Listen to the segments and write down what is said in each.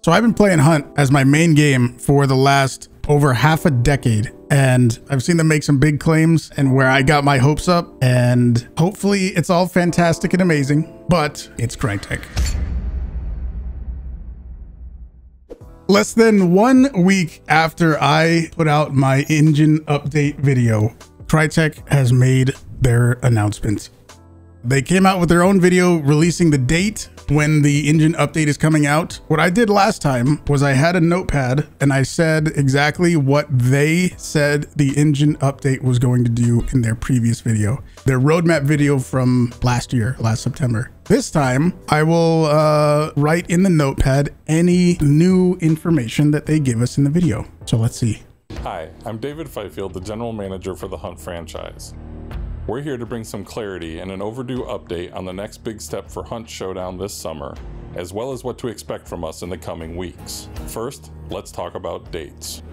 So I've been playing Hunt as my main game for the last over half a decade, and I've seen them make some big claims and where I got my hopes up, and hopefully it's all fantastic and amazing, but it's Crytek. Less than 1 week after I put out my engine update video, Crytek has made their announcement. They came out with their own video releasing the date when the engine update is coming out. What I did last time was I had a notepad and I said exactly what they said the engine update was going to do in their previous video, their roadmap video from last year, last September. This time I will write in the notepad any new information that they give us in the video. So let's see. Hi, I'm David Fifield, the General Manager for the Hunt franchise. We're here to bring some clarity and an overdue update on the next big step for Hunt Showdown this summer, as well as what to expect from us in the coming weeks. First, let's talk about dates.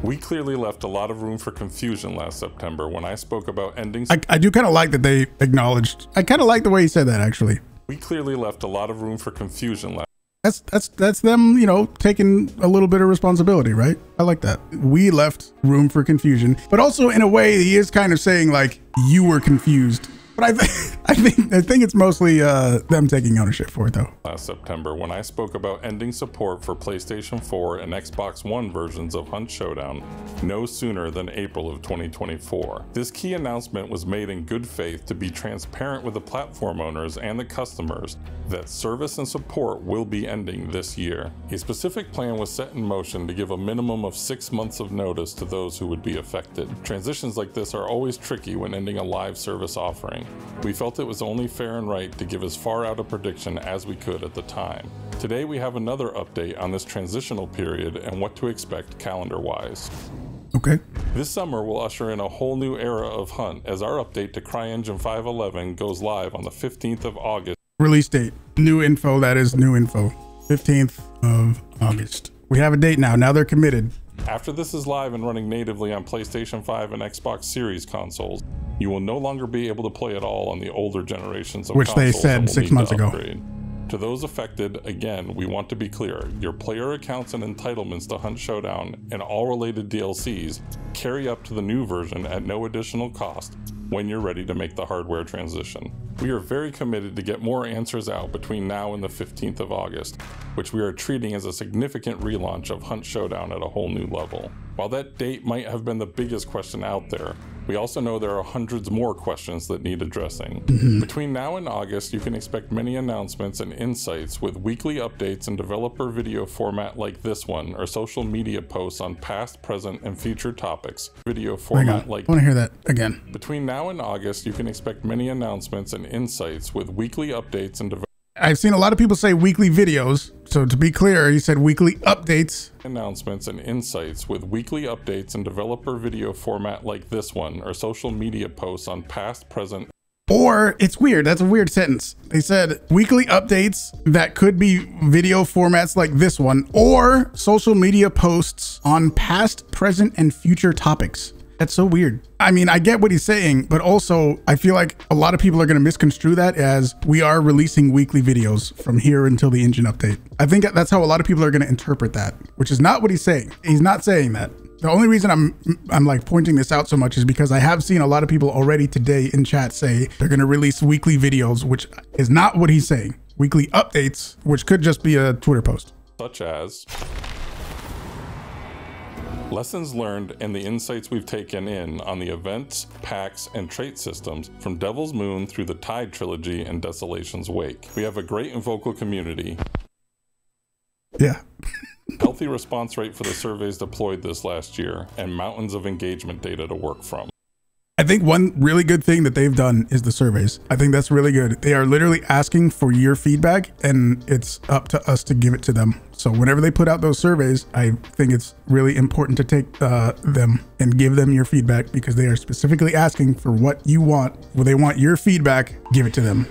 We clearly left a lot of room for confusion last September when I spoke about ending. I do kind of like that they acknowledged. I kind of like the way he said that, actually. We clearly left a lot of room for confusion last. That's them, you know, taking a little bit of responsibility, right? I like that. We left room for confusion, but also in a way he is kind of saying like you were confused. But I think it's mostly them taking ownership for it, though. Last September, when I spoke about ending support for PlayStation 4 and Xbox One versions of Hunt Showdown no sooner than April of 2024. This key announcement was made in good faith to be transparent with the platform owners and the customers that service and support will be ending this year. A specific plan was set in motion to give a minimum of 6 months of notice to those who would be affected. Transitions like this are always tricky when ending a live service offering. We felt it was only fair and right to give as far out a prediction as we could at the time. Today we have another update on this transitional period and what to expect calendar-wise. Okay. This summer will usher in a whole new era of Hunt as our update to CryEngine 5.11 goes live on the 15th of August. Release date. New info, that is new info. 15th of August. We have a date now. Now they're committed. After this is live and running natively on PlayStation 5 and Xbox Series consoles, you will no longer be able to play at all on the older generations of consoles. Which they said 6 months ago. To those affected, again, we want to be clear. Your player accounts and entitlements to Hunt Showdown and all related DLCs carry up to the new version at no additional cost when you're ready to make the hardware transition. We are very committed to get more answers out between now and the 15th of August, which we are treating as a significant relaunch of Hunt Showdown at a whole new level. While that date might have been the biggest question out there, we also know there are hundreds more questions that need addressing. Between now and August, you can expect many announcements and insights with weekly updates and developer video format like this one, or social media posts on past, present, and future topics. Video format like... I want to hear that again. Between now and August, you can expect many announcements and insights with weekly updates and I've seen a lot of people say weekly videos. So to be clear, he said weekly updates. Announcements and insights with weekly updates and developer video format like this one, or social media posts on past, present. Or it's weird. That's a weird sentence. They said weekly updates that could be video formats like this one, or social media posts on past, present, and future topics. That's so weird. I mean, I get what he's saying, but also I feel like a lot of people are going to misconstrue that as we are releasing weekly videos from here until the engine update. I think that's how a lot of people are going to interpret that, which is not what he's saying. He's not saying that. The only reason I'm like pointing this out so much is because I have seen a lot of people already today in chat say they're going to release weekly videos, which is not what he's saying. Weekly updates, which could just be a Twitter post. Such as lessons learned and the insights we've taken in on the events, packs, and trait systems from Devil's Moon through the Tide Trilogy and Desolation's Wake. We have a great and vocal community. Yeah. Healthy response rate for the surveys deployed this last year, and mountains of engagement data to work from. I think one really good thing that they've done is the surveys. I think that's really good. They are literally asking for your feedback, and it's up to us to give it to them. So whenever they put out those surveys, I think it's really important to take them and give them your feedback, because they are specifically asking for what you want. Well, they want your feedback, give it to them.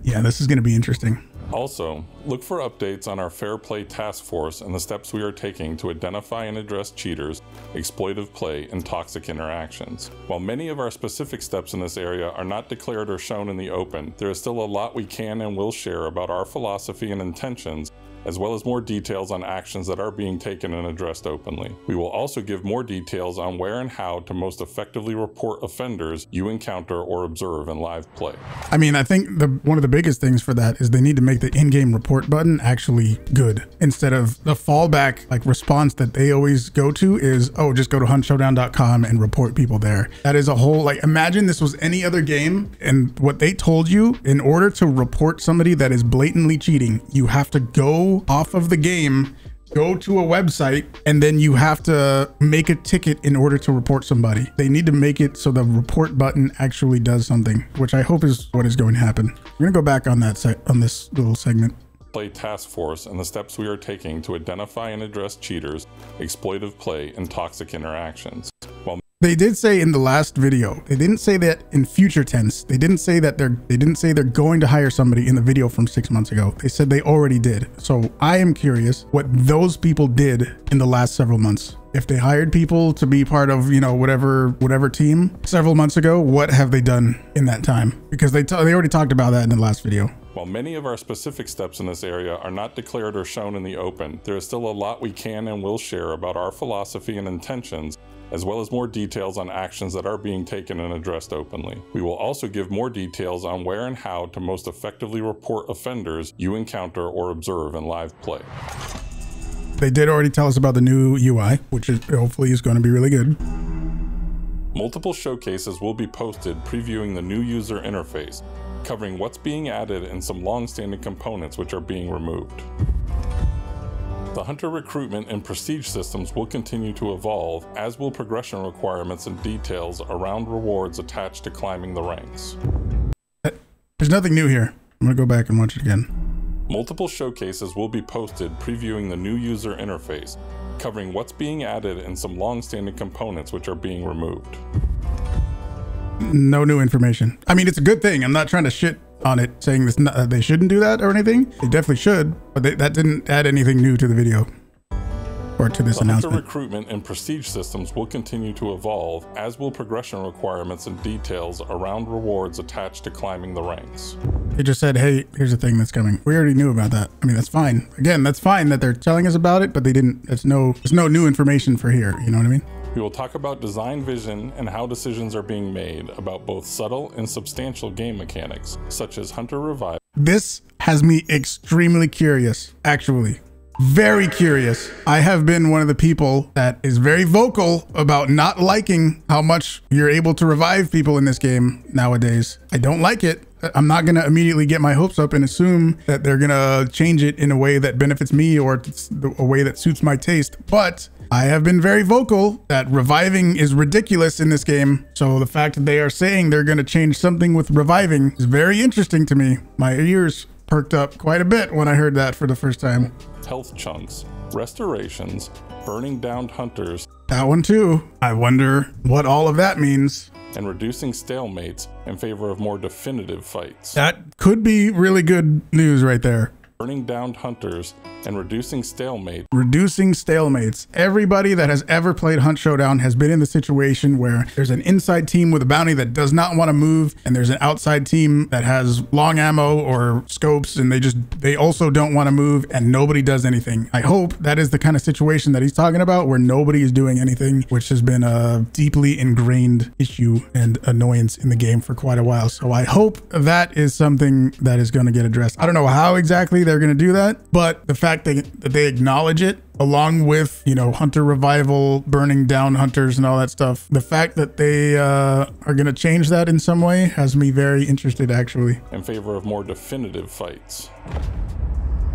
Yeah, this is going to be interesting. Also, look for updates on our Fair Play Task Force and the steps we are taking to identify and address cheaters exploitive play, and toxic interactions. While many of our specific steps in this area are not declared or shown in the open, there is still a lot we can and will share about our philosophy and intentions, as well as more details on actions that are being taken and addressed openly. We will also give more details on where and how to most effectively report offenders you encounter or observe in live play. I mean, I think one of the biggest things for that is they need to make the in-game report button actually good, instead of the fallback response that they always go to is, oh, just go to huntshowdown.com and report people there. That is a whole, imagine this was any other game, and what they told you, in order to report somebody that is blatantly cheating, you have to go off of the game, go to a website, and then you have to make a ticket in order to report somebody. They need to make it so the report button actually does something, which I hope is what is going to happen. We're gonna go back on that on this little segment. Play task force and the steps we are taking to identify and address cheaters, exploitive play, and toxic interactions. While they did say in the last video, they didn't say that in future tense. They didn't say that they're going to hire somebody in the video from 6 months ago. They said they already did. So I am curious what those people did in the last several months. If they hired people to be part of, whatever team several months ago, what have they done in that time? Because they already talked about that in the last video. While many of our specific steps in this area are not declared or shown in the open, there is still a lot we can and will share about our philosophy and intentions, as well as more details on actions that are being taken and addressed openly. We will also give more details on where and how to most effectively report offenders you encounter or observe in live play. They did already tell us about the new UI, which hopefully is going to be really good. Multiple showcases will be posted previewing the new user interface, covering what's being added and some long-standing components which are being removed. The hunter recruitment and prestige systems will continue to evolve, as will progression requirements and details around rewards attached to climbing the ranks. There's nothing new here. I'm gonna go back and watch it again. Multiple showcases will be posted previewing the new user interface, covering what's being added and some long-standing components which are being removed. No new information. I mean, it's a good thing. I'm not trying to shit on it, saying this they shouldn't do that or anything. They definitely should, but that didn't add anything new to the video or to this announcement. The recruitment and prestige systems will continue to evolve, as will progression requirements and details around rewards attached to climbing the ranks. They just said, hey, here's a thing that's coming. We already knew about that. I mean, that's fine. Again, that's fine that they're telling us about it, but they didn't. There's no new information for here. You know what I mean? We will talk about design vision and how decisions are being made about both subtle and substantial game mechanics, such as Hunter Revive. This has me extremely curious, actually. Very curious. I have been one of the people that is very vocal about not liking how much you're able to revive people in this game nowadays. I don't like it. I'm not going to immediately get my hopes up and assume that they're going to change it in a way that benefits me or a way that suits my taste. But I have been very vocal that reviving is ridiculous in this game. So the fact that they are saying they're going to change something with reviving is very interesting to me. My ears perked up quite a bit when I heard that for the first time. Health chunks, restorations, burning down hunters. That one too. I wonder what all of that means. And reducing stalemates in favor of more definitive fights. That could be really good news right there. Burning down hunters and reducing stalemate. Reducing stalemates. Everybody that has ever played Hunt Showdown has been in the situation where there's an inside team with a bounty that does not want to move, and there's an outside team that has long ammo or scopes, and they also don't want to move, and nobody does anything. I hope that is the kind of situation that he's talking about, where nobody is doing anything, which has been a deeply ingrained issue and annoyance in the game for quite a while. So I hope that is something that is going to get addressed. I don't know how exactly they're going to do that, but the fact that they acknowledge it, along with, hunter revival, burning down hunters and all that stuff, the fact that they are going to change that in some way has me very interested, actually. In favor of more definitive fights.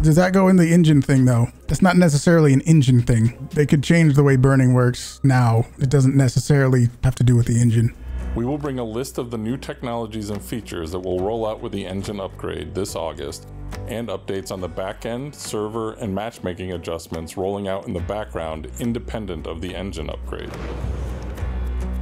Does that go in the engine thing, though? That's not necessarily an engine thing. They could change the way burning works now. It doesn't necessarily have to do with the engine. We will bring a list of the new technologies and features that will roll out with the engine upgrade this August, and updates on the back-end, server, and matchmaking adjustments rolling out in the background independent of the engine upgrade.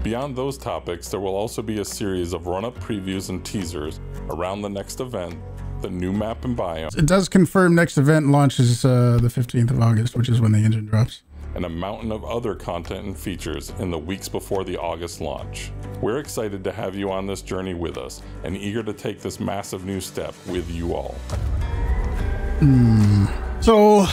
Beyond those topics, there will also be a series of run-up previews and teasers around the next event, the new map and biome. It does confirm next event launches the 15th of August, which is when the engine drops. and a mountain of other content and features in the weeks before the August launch. We're excited to have you on this journey with us and eager to take this massive new step with you all. So,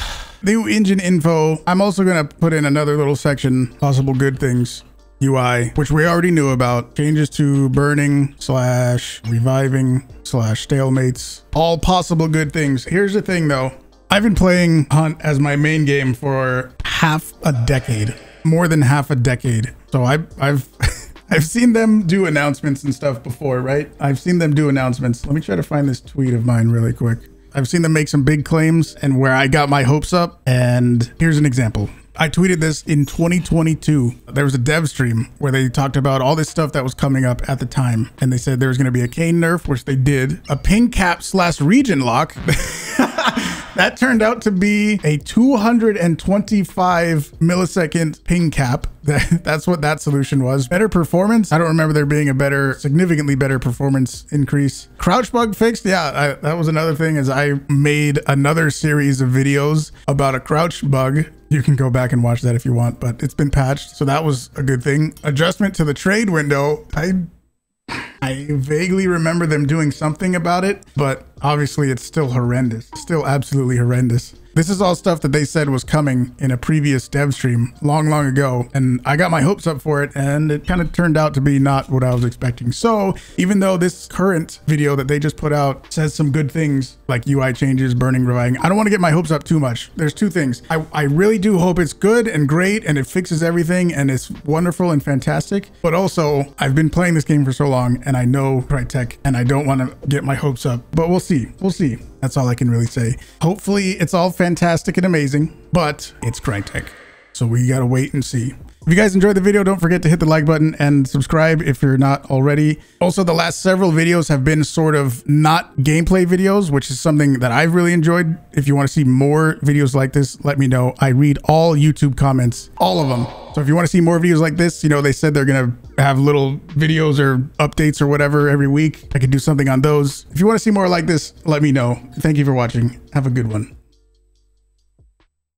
new engine info. I'm also going to put in another little section, possible good things. UI, which we already knew about. Changes to burning / reviving / stalemates. All possible good things. Here's the thing though. I've been playing Hunt as my main game for half a decade. More than half a decade. So I've seen them do announcements and stuff before, right? I've seen them do announcements. Let me try to find this tweet of mine really quick. I've seen them make some big claims and where I got my hopes up. And here's an example. I tweeted this in 2022. There was a dev stream where they talked about all this stuff that was coming up at the time. And they said there was going to be a cane nerf, which they did. A ping cap / region lock. That turned out to be a 225 millisecond ping cap. That's what that solution was. Better performance. I don't remember there being a significantly better performance increase. Crouch bug fixed. Yeah, that was another thing is I made another series of videos about a crouch bug. You can go back and watch that if you want, but it's been patched. So that was a good thing. Adjustment to the trade window. I vaguely remember them doing something about it, but obviously it's still horrendous. Still absolutely horrendous. This is all stuff that they said was coming in a previous dev stream long ago. And I got my hopes up for it and it kind of turned out to be not what I was expecting. So even though this current video that they just put out says some good things like UI changes, burning, reviving, I don't want to get my hopes up too much. There's two things. I really do hope it's good and great and it fixes everything and it's wonderful and fantastic. But also I've been playing this game for so long and I know Crytek and I don't want to get my hopes up, but we'll see. We'll see. That's all I can really say. Hopefully it's all fantastic and amazing, but it's Crytek. So we gotta wait and see. If you guys enjoyed the video, don't forget to hit the like button and subscribe if you're not already. Also, the last several videos have been sort of not gameplay videos, which is something that I've really enjoyed. If you want to see more videos like this, let me know. I read all YouTube comments, all of them. So if you want to see more videos like this, you know, they said they're going to have little videos or updates or whatever every week. I could do something on those. If you want to see more like this, let me know. Thank you for watching. Have a good one.